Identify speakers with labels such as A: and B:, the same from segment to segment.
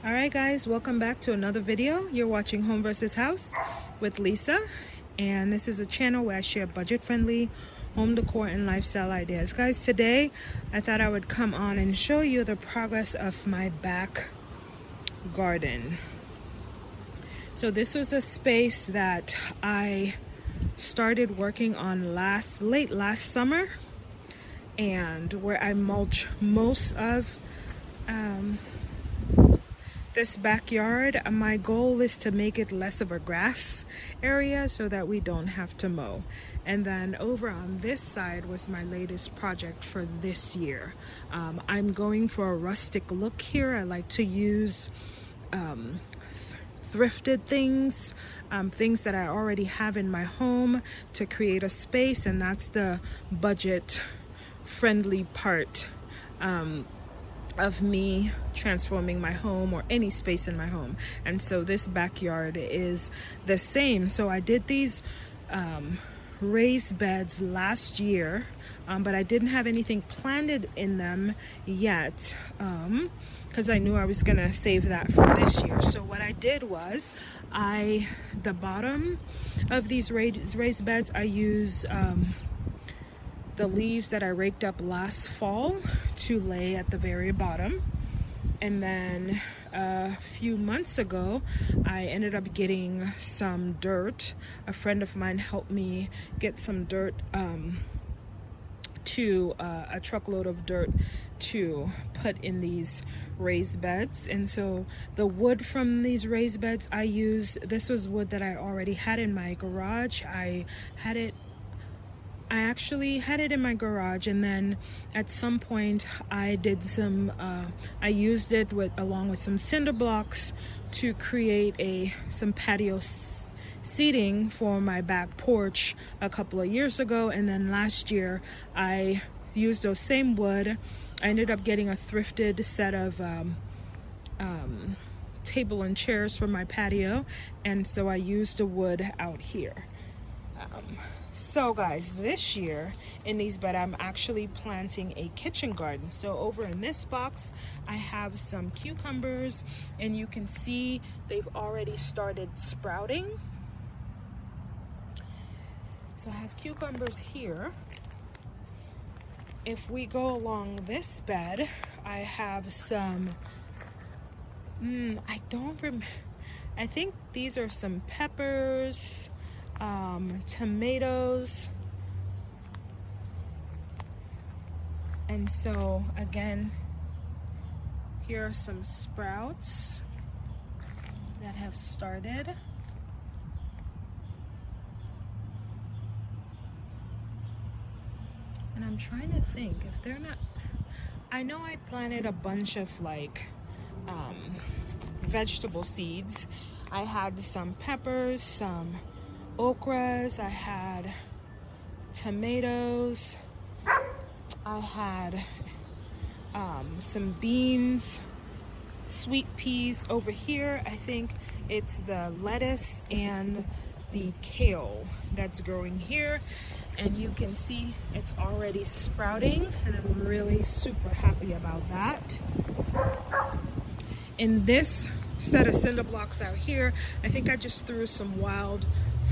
A: All right guys, welcome back to another video. You're watching Home versus House with Lisa, and this is a channel where I share budget-friendly home decor and lifestyle ideas. Guys, today I thought I would come on and show you the progress of my back garden. So this was a space that I started working on late last summer, and where I mulch most of this backyard. My goal is to make it less of a grass area so that we don't have to mow. And then over on this side was my latest project for this year. I'm going for a rustic look here. I like to use thrifted things, things that I already have in my home to create a space, and that's the budget friendly part of me transforming my home or any space in my home. And so this backyard is the same. So I did these raised beds last year, but I didn't have anything planted in them yet because I knew I was gonna save that for this year. So what I did was the bottom of these raised beds, I use the leaves that I raked up last fall to lay at the very bottom. And then a few months ago, I ended up getting some dirt. A friend of mine helped me get some dirt, a truckload of dirt to put in these raised beds. And so the wood from these raised beds I used, this was wood that I already had in my garage. I actually had it in my garage, and then at some point I did some I used it along with some cinder blocks to create some patio seating for my back porch a couple of years ago. And then last year I used those same wood. I ended up getting a thrifted set of table and chairs for my patio, and so I used the wood out here. So guys, this year in these beds, I'm actually planting a kitchen garden. So over in this box, I have some cucumbers, and you can see they've already started sprouting. So I have cucumbers here. If we go along this bed, I have some, I think these are some peppers, tomatoes, and so again, here are some sprouts that have started. And I'm trying to think if they're not, I know I planted a bunch of vegetable seeds. I had some peppers, some okras, I had tomatoes, I had some beans, sweet peas. Over here I think it's the lettuce and the kale that's growing here, and you can see it's already sprouting, and I'm really super happy about that. In this set of cinder blocks out here, I think I just threw some wild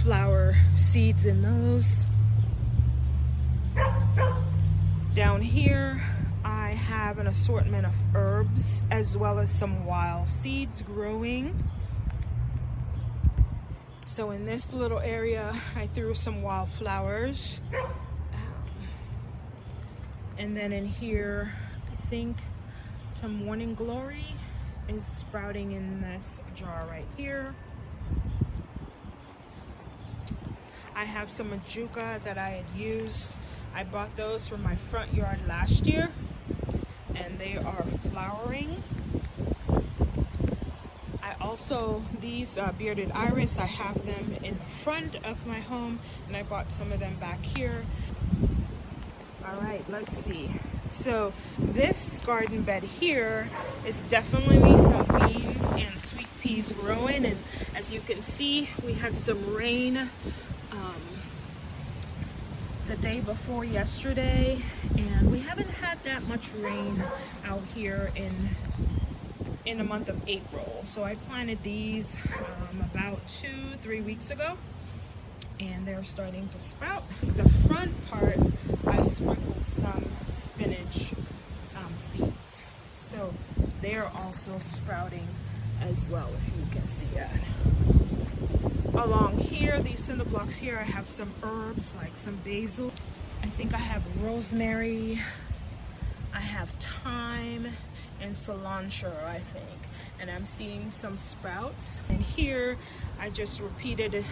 A: flower seeds in those. Down here I have an assortment of herbs as well as some wild seeds growing. So in this little area I threw some wildflowers, and then in here I think some morning glory is sprouting in this jar right here. I have some majuka that I had used. I bought those from my front yard last year, and they are flowering. I also, these bearded iris, I have them in the front of my home, and I bought some of them back here. All right, let's see. So this garden bed here is definitely some beans and sweet peas growing, and as you can see, we had some rain the day before yesterday, and we haven't had that much rain out here in in the month of April. So I planted these about 2-3 weeks ago, and they're starting to sprout. The front part, I sprinkled some spinach seeds, so they're also sprouting as well, if you can see that. Along here, these cinder blocks here, I have some herbs like some basil. I think I have rosemary, I have thyme and cilantro, I think, and I'm seeing some sprouts. And here I just repeated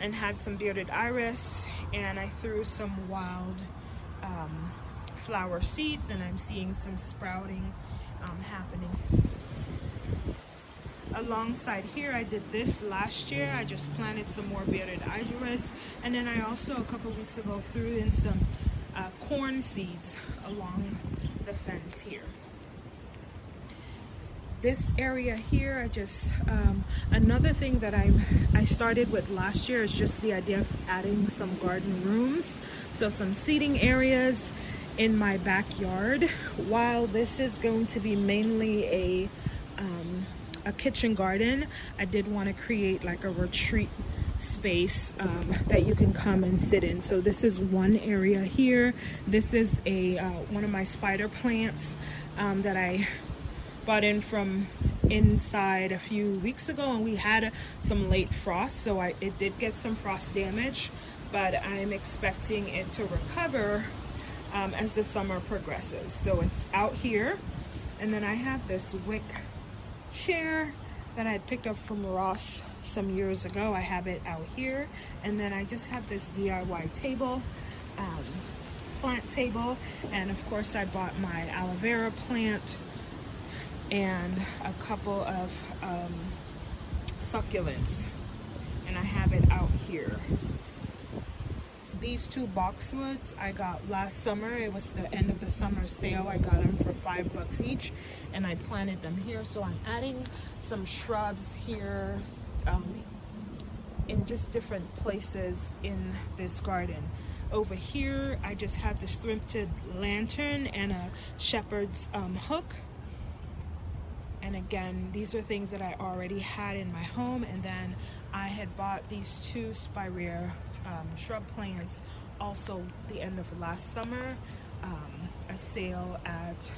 A: and had some bearded iris, and I threw some wild flower seeds, and I'm seeing some sprouting happening. Alongside here, I did this last year. I just planted some more bearded iris, and then I also a couple weeks ago threw in some corn seeds along the fence here. This area here, I just another thing that I started with last year is just the idea of adding some garden rooms, so some seating areas in my backyard. While this is going to be mainly a kitchen garden, I did want to create like a retreat space that you can come and sit in. So this is one area here. This is a one of my spider plants that I bought in from inside a few weeks ago, and we had some late frost, so it did get some frost damage, but I'm expecting it to recover as the summer progresses. So it's out here, and then I have this wick chair that I had picked up from Ross some years ago. I have it out here, and then I just have this DIY table, plant table, and of course I bought my aloe vera plant and a couple of succulents, and I have it out here. These two boxwoods I got last summer. It was the end of the summer sale. I got them for $5 each, and I planted them here. So I'm adding some shrubs here in just different places in this garden. Over here, I just have this thrifted lantern and a shepherd's hook. And again, these are things that I already had in my home, and then I had bought these two spirea shrub plants also the end of last summer, a sale at,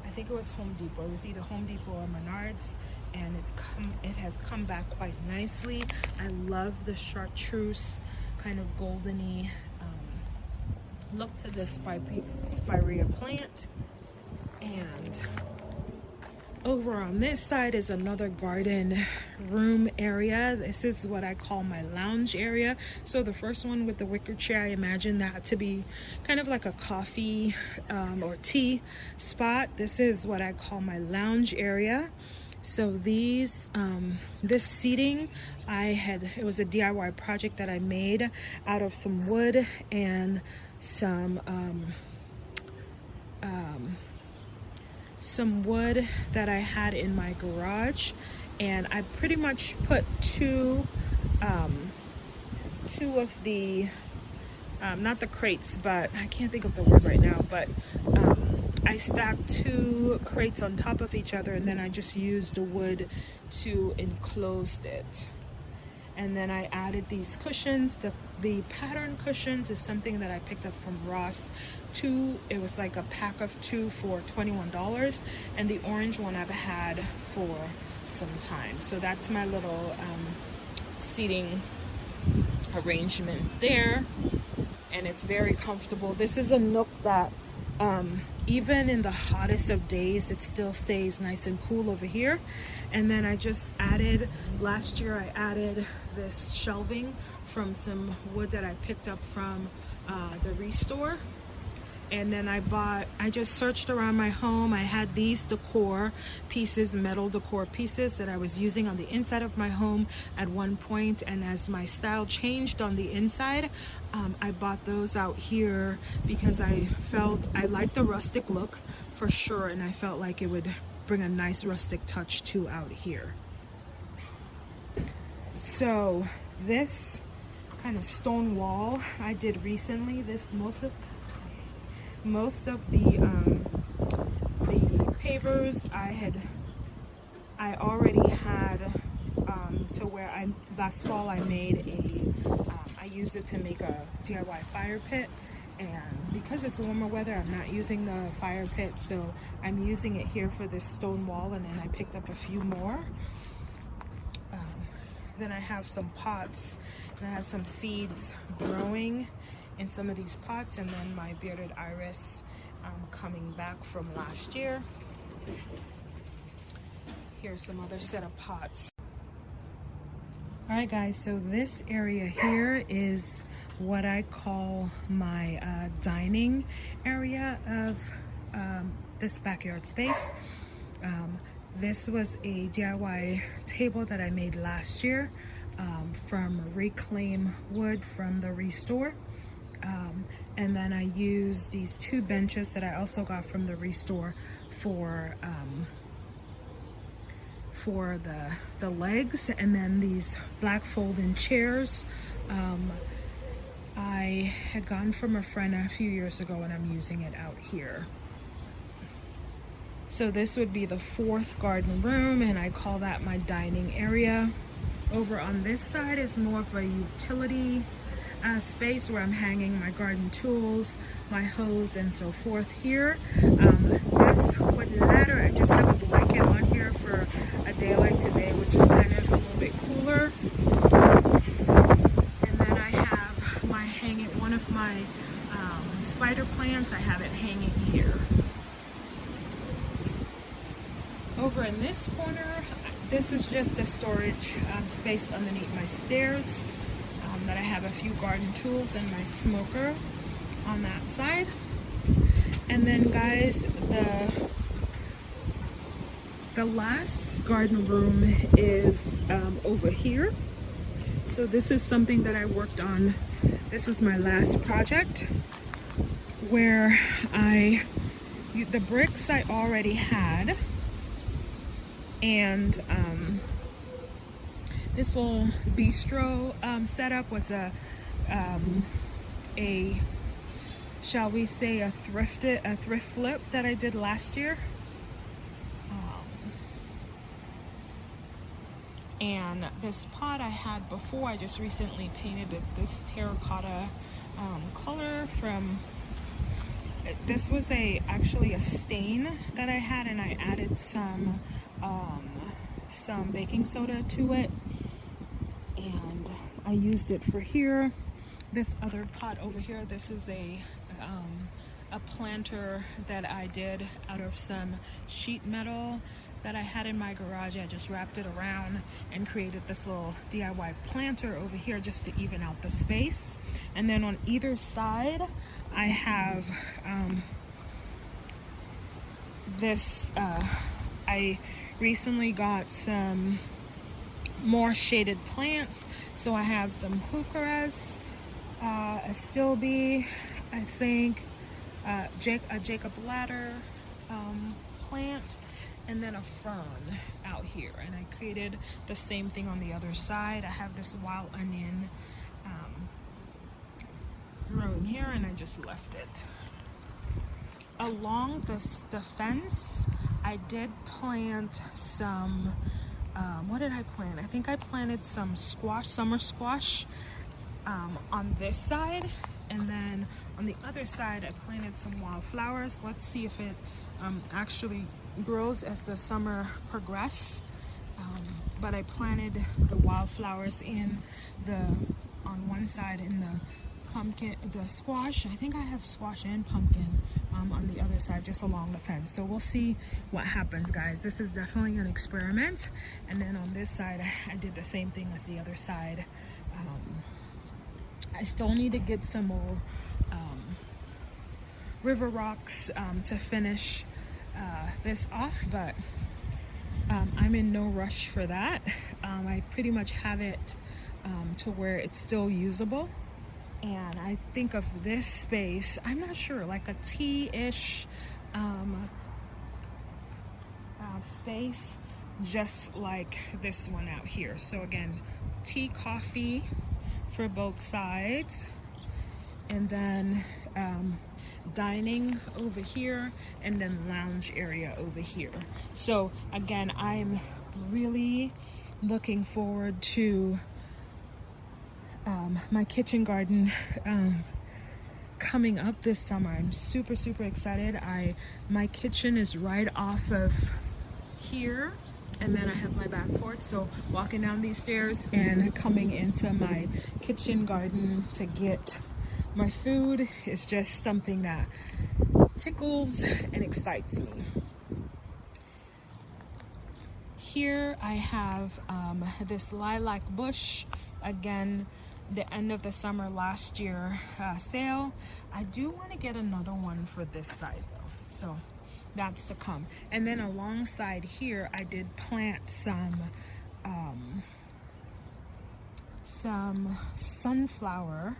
A: I think it was Home Depot. It was either Home Depot or Menards, and it has come back quite nicely. I love the chartreuse kind of goldeny look to this spirea plant. And over on this side is another garden room area. This is what I call my lounge area. So the first one with the wicker chair, I imagine that to be kind of like a coffee or tea spot. This is what I call my lounge area. So these this seating, it was a DIY project that I made out of some wood and some wood that I had in my garage, and I pretty much put two of the not the crates, but I can't think of the word right now, but I stacked two crates on top of each other, and then I just used the wood to enclose it. And then I added these cushions. The pattern cushions is something that I picked up from Ross. It was like a pack of 2 for $21, and the orange one I've had for some time. So that's my little seating arrangement there, and it's very comfortable. This is a nook that even in the hottest of days, it still stays nice and cool over here. And then I just added, last year I added this shelving from some wood that I picked up from the Restore. And then I just searched around my home. I had these decor pieces, metal decor pieces that I was using on the inside of my home at one point, and as my style changed on the inside, I bought those out here because I felt I liked the rustic look for sure, and I felt like it would bring a nice rustic touch to out here. So this kind of stone wall I did recently. This most of the rivers, I already had to where last fall I made I used it to make a DIY fire pit, and because it's warmer weather I'm not using the fire pit, so I'm using it here for this stone wall, and then I picked up a few more. Then I have some pots, and I have some seeds growing in some of these pots, and then my bearded iris coming back from last year. Here's some other set of pots. All right guys, so this area here is what I call my dining area of this backyard space. This was a DIY table that I made last year from reclaimed wood from the Restore. And then I used these 2 benches that I also got from the Restore for the legs, and then these black folding chairs I had gotten from a friend a few years ago, and I'm using it out here. So this would be the 4th garden room, and I call that my dining area. Over on this side is more of a utility space where I'm hanging my garden tools, my hose, and so forth here. This wood ladder, I just have a blanket on here for a day like today, which is kind of a little bit cooler. And then I have one of my spider plants, I have it hanging here. Over in this corner, this is just a storage space underneath my stairs that I have a few garden tools and my smoker on that side. And then guys, the last garden room is over here. So this is something that I worked on. This was my last project where the bricks I already had, and this little bistro setup was a shall we say a thrift flip that I did last year. And this pot I had before, I just recently painted this terracotta color from, this was actually a stain that I had, and I added some baking soda to it, and I used it for here. This other pot over here, this is a planter that I did out of some sheet metal that I had in my garage. I just wrapped it around and created this little DIY planter over here just to even out the space. And then on either side I have this I recently got some more shaded plants, so I have some heucheras, a stilby, I think, a Jacob ladder plant, and then a fern out here. And I created the same thing on the other side. I have this wild onion growing here, and I just left it. Along the fence, I did plant some, what did I plant? I think I planted some summer squash on this side, and then on the other side I planted some wildflowers. Let's see if it actually grows as the summer progresses. But I planted the wildflowers on one side in the pumpkin, the squash. I think I have squash and pumpkin on the other side, just along the fence. So we'll see what happens, guys. This is definitely an experiment. And then on this side, I did the same thing as the other side. I still need to get some more river rocks to finish this off, but I'm in no rush for that. I pretty much have it to where it's still usable. And I think of this space, I'm not sure, like a tea-ish space, just like this one out here. So again, tea, coffee for both sides. And then dining over here, and then lounge area over here. So again, I'm really looking forward to my kitchen garden coming up this summer. I'm super excited. My kitchen is right off of here, and then I have my back porch, so walking down these stairs and coming into my kitchen garden to get my food is just something that tickles and excites me. Here I have this lilac bush. Again, the end of the summer last year sale. I do want to get another one for this side though, so that's to come. And then alongside here I did plant some sunflower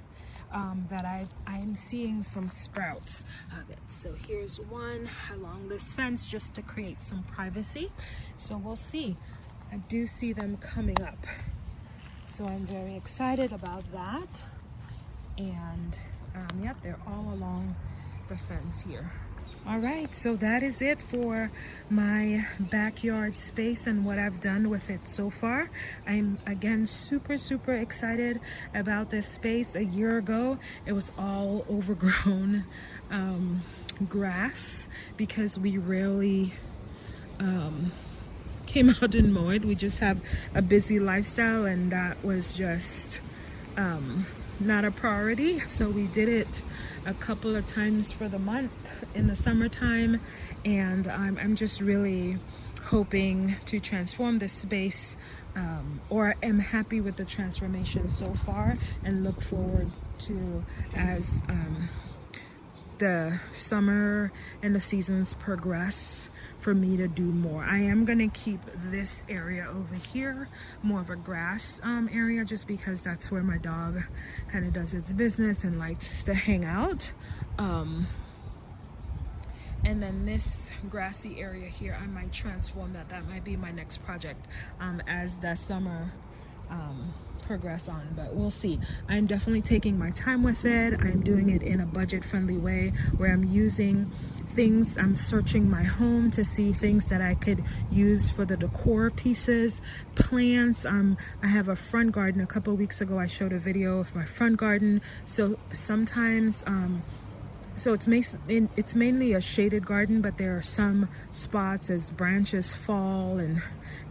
A: that I'm seeing some sprouts of it. So here's one along this fence just to create some privacy. So we'll see. I do see them coming up. So I'm very excited about that. And yep, they're all along the fence here. All right, so that is it for my backyard space and what I've done with it so far. I'm again super excited about this space. A year ago, it was all overgrown grass because we rarely came out and mowed. We just have a busy lifestyle, and that was just not a priority. So we did it a couple of times for the month in the summertime, and I'm just really hoping to transform this space, or am happy with the transformation so far, and look forward to as the summer and the seasons progress for me to do more. I am gonna keep this area over here more of a grass area, just because that's where my dog kind of does its business and likes to hang out. And then this grassy area here, I might transform that. That might be my next project as the summer progress on, but we'll see. I'm definitely taking my time with it. I'm doing it in a budget-friendly way where I'm using things. I'm searching my home to see things that I could use for the decor pieces, plants. I have a front garden. A couple of weeks ago I showed a video of my front garden. So sometimes so it's mainly a shaded garden, but there are some spots as branches fall and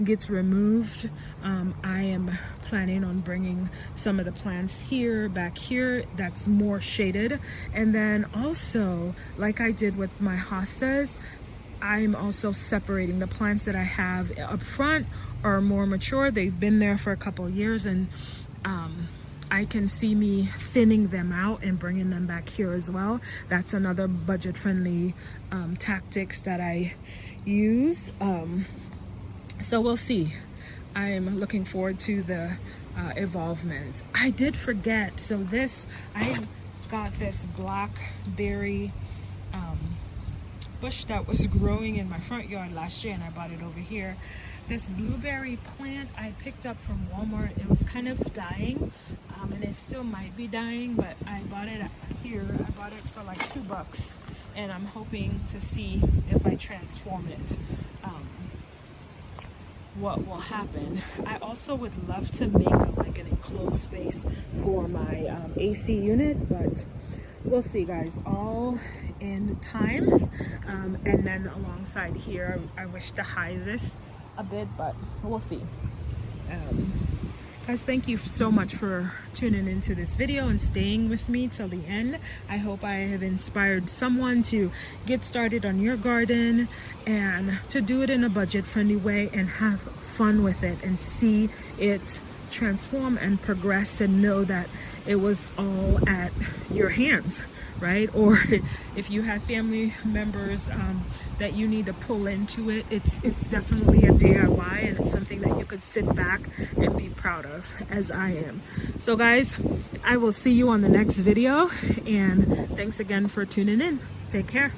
A: gets removed. I am planning on bringing some of the plants back here that's more shaded. And then also, like I did with my hostas, I'm also separating the plants that I have up front are more mature. They've been there for a couple of years, and I can see me thinning them out and bringing them back here as well. That's another budget-friendly tactics that I use. So we'll see. I'm looking forward to the evolvement. I did forget, so I got this blackberry bush that was growing in my front yard last year, and I brought it over here. This blueberry plant I picked up from Walmart. It was kind of dying, and it still might be dying, but I bought it here. I bought it for like $2, and I'm hoping to see if I transform it, what will happen. I also would love to make like an enclosed space for my AC unit, but we'll see, guys, all in time. And then alongside here, I wish to hide this a bit, but we'll see. Guys, thank you so much for tuning into this video and staying with me till the end. I hope I have inspired someone to get started on your garden and to do it in a budget-friendly way and have fun with it and see it transform and progress, and know that it was all at your hands, right? Or if you have family members that you need to pull into it, it's definitely a DIY, and it's something that you could sit back and be proud of, as I am. So guys, I will see you on the next video, and thanks again for tuning in. Take care.